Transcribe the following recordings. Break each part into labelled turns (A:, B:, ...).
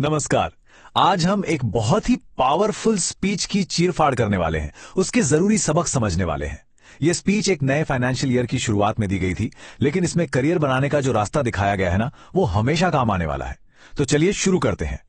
A: नमस्कार। आज हम एक बहुत ही पावरफुल स्पीच की चीरफाड़ करने वाले हैं, उसके जरूरी सबक समझने वाले हैं। यह स्पीच एक नए फाइनेंशियल ईयर की शुरुआत में दी गई थी, लेकिन इसमें करियर बनाने का जो रास्ता दिखाया गया है ना, वो हमेशा काम आने वाला है। तो चलिए शुरू करते हैं।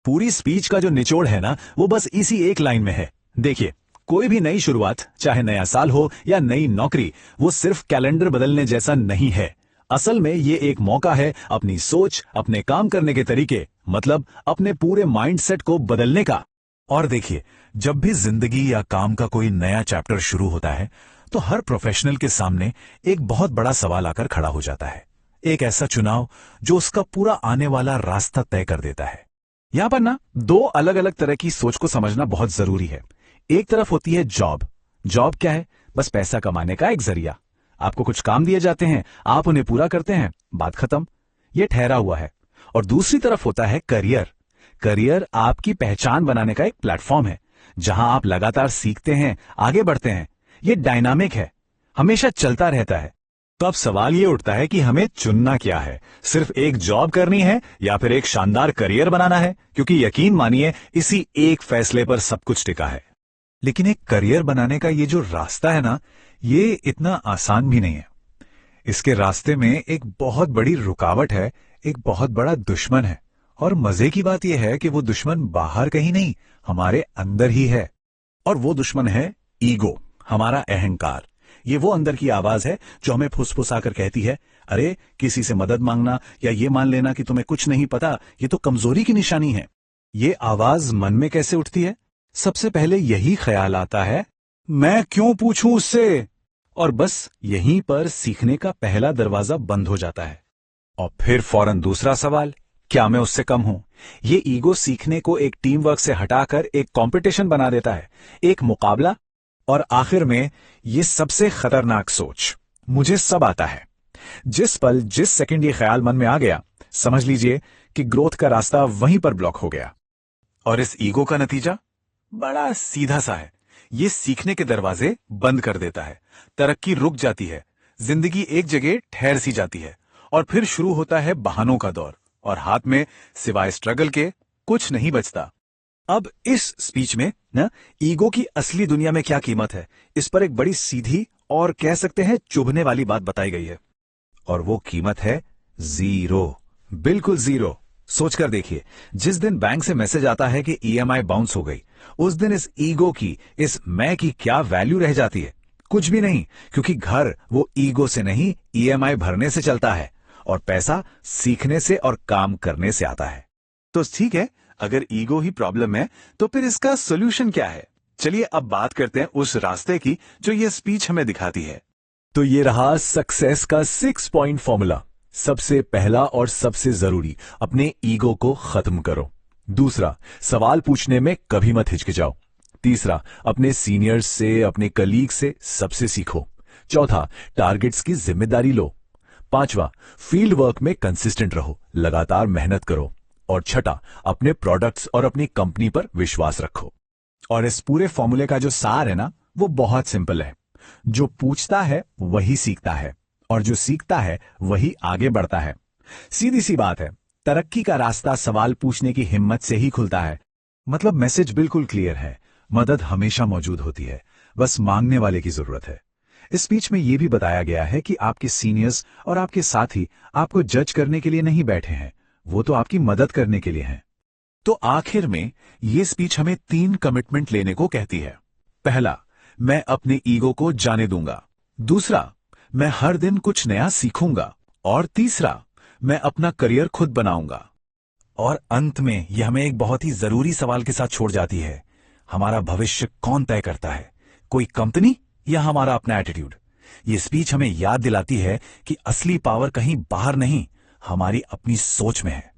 A: पूरी स्पीच का जो निचोड़ है ना, वो बस इसी एक लाइन में है। देखिए, कोई भी नई शुरुआत, चाहे नया साल हो या नई नौकरी, वो सिर्फ कैलेंडर बदलने जैसा नहीं है। असल में ये एक मौका है अपनी सोच, अपने काम करने के तरीके, मतलब अपने पूरे माइंडसेट को बदलने का। और देखिए, जब भी जिंदगी या काम का कोई नया चैप्टर शुरू होता है, तो हर प्रोफेशनल के सामने एक बहुत बड़ा सवाल आकर खड़ा हो जाता है। एक ऐसा चुनाव जो उसका पूरा आने वाला रास्ता तय कर देता है। यहां पर ना दो अलग अलग तरह की सोच को समझना बहुत जरूरी है। एक तरफ होती है जॉब। जॉब क्या है? बस पैसा कमाने का एक जरिया। आपको कुछ काम दिए जाते हैं, आप उन्हें पूरा करते हैं, बात खत्म, ये ठहरा हुआ है। और दूसरी तरफ होता है करियर। करियर आपकी पहचान बनाने का एक प्लेटफॉर्म है, जहां आप लगातार सीखते हैं, आगे बढ़ते हैं। ये डायनामिक है, हमेशा चलता रहता है। तो अब सवाल ये उठता है कि हमें चुनना क्या है? सिर्फ एक जॉब करनी है या फिर एक शानदार करियर बनाना है? क्योंकि यकीन मानिए, इसी एक फैसले पर सब कुछ टिका है। लेकिन एक करियर बनाने का ये जो रास्ता है ना, ये इतना आसान भी नहीं है। इसके रास्ते में एक बहुत बड़ी रुकावट है, एक बहुत बड़ा दुश्मन है। और मजे की बात यह है कि वो दुश्मन बाहर कहीं नहीं, हमारे अंदर ही है। और वो दुश्मन है ईगो, हमारा अहंकार। ये वो अंदर की आवाज है जो हमें फुसफुसाकर कहती है, अरे किसी से मदद मांगना या ये मान लेना कि तुम्हें कुछ नहीं पता, ये तो कमजोरी की निशानी है। ये आवाज मन में कैसे उठती है? सबसे पहले यही ख्याल आता है, मैं क्यों पूछूं उससे? और बस यहीं पर सीखने का पहला दरवाजा बंद हो जाता है। और फिर फौरन दूसरा सवाल, क्या मैं उससे कम हूं? ये ईगो सीखने को एक टीम वर्क से हटाकर एक कंपटीशन बना देता है, एक मुकाबला। और आखिर में ये सबसे खतरनाक सोच, मुझे सब आता है। जिस पल, जिस सेकंड ये ख्याल मन में आ गया, समझ लीजिए कि ग्रोथ का रास्ता वहीं पर ब्लॉक हो गया। और इस ईगो का नतीजा बड़ा सीधा सा है, ये सीखने के दरवाजे बंद कर देता है। तरक्की रुक जाती है, जिंदगी एक जगह ठहर सी जाती है। और फिर शुरू होता है बहानों का दौर, और हाथ में सिवाय स्ट्रगल के कुछ नहीं बचता। अब इस स्पीच में ना ईगो की असली दुनिया में क्या कीमत है, इस पर एक बड़ी सीधी और कह सकते हैं चुभने वाली बात बताई गई है। और वो कीमत है जीरो, बिल्कुल जीरो। सोचकर देखिए, जिस दिन बैंक से मैसेज आता है कि ईएमआई बाउंस हो गई, उस दिन इस ईगो की, इस मैं की क्या वैल्यू रह जाती है? कुछ भी नहीं, क्योंकि घर वो ईगो से नहीं, ईएमआई भरने से चलता है। और पैसा सीखने से और काम करने से आता है। तो ठीक है, अगर ईगो ही प्रॉब्लम है, तो फिर इसका सोल्यूशन क्या है? चलिए अब बात करते हैं उस रास्ते की जो ये स्पीच हमें दिखाती है। तो ये रहा सक्सेस का 6 पॉइंट फॉर्मूला। सबसे पहला और सबसे जरूरी, अपने ईगो को खत्म करो। दूसरा, सवाल पूछने में कभी मत हिचकिचाओ। तीसरा, अपने सीनियर्स से, अपने कलीग से सबसे सीखो। चौथा, टारगेट्स की जिम्मेदारी लो। पांचवा, फील्ड वर्क में कंसिस्टेंट रहो, लगातार मेहनत करो। और छठा, अपने प्रोडक्ट्स और अपनी कंपनी पर विश्वास रखो। और इस पूरे फॉर्मूले का जो सार है ना, वो बहुत सिंपल है। जो पूछता है वही सीखता है, और जो सीखता है वही आगे बढ़ता है। सीधी सी बात है, तरक्की का रास्ता सवाल पूछने की हिम्मत से ही खुलता है। मतलब मैसेज बिल्कुल क्लियर है, मदद हमेशा मौजूद होती है, बस मांगने वाले की जरूरत है। इस स्पीच में यह भी बताया गया है कि आपके सीनियर्स और आपके साथी आपको जज करने के लिए नहीं बैठे हैं, वो तो आपकी मदद करने के लिए हैं। तो आखिर में यह स्पीच हमें 3 कमिटमेंट लेने को कहती है। पहला, मैं अपने ईगो को जाने दूंगा। दूसरा, मैं हर दिन कुछ नया सीखूंगा। और तीसरा, मैं अपना करियर खुद बनाऊंगा। और अंत में यह हमें एक बहुत ही जरूरी सवाल के साथ छोड़ जाती है, हमारा भविष्य कौन तय करता है? कोई कंपनी या हमारा अपना एटीट्यूड? ये स्पीच हमें याद दिलाती है कि असली पावर कहीं बाहर नहीं, हमारी अपनी सोच में है।